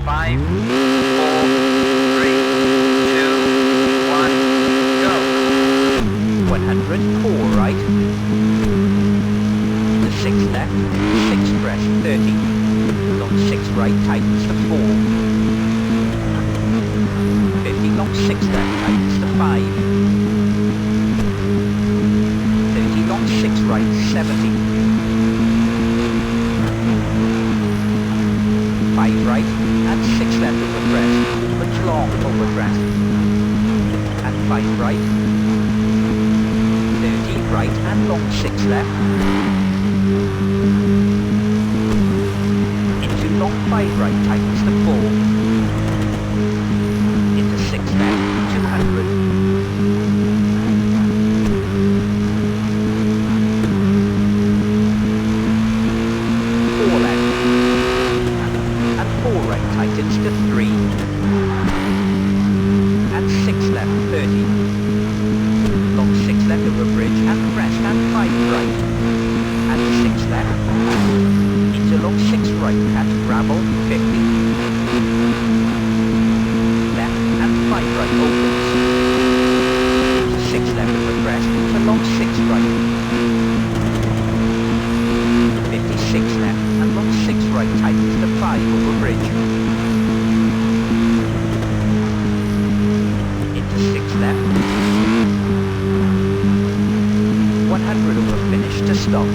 5, 4, 3, 2, 1, go. 100, 4 right. The 6 left, 6 crest, 30. Long 6 right, tightens to 4. 50, long 6 left, tightens to 5. 30, long 6 right, 70. 5 right, and 6 left over crest, opens long over crest. And 5 right. 30 right, and long 6 left. Into long 5 right, tightens to 4. Into 6 left, 200. 4 left. And 4 right, tightens to 3. And 6 left, 30. Long 6 left over bridge, and crest, and 5 right. And 6 left. Into long 6 right, catch gravel, 50. Left, and 5 right, opens. Into 6 left over crest, into long 6 right. 56 left, and long 6 right, tightens to 5 over bridge. Into 6 left. 100 over finish to stop.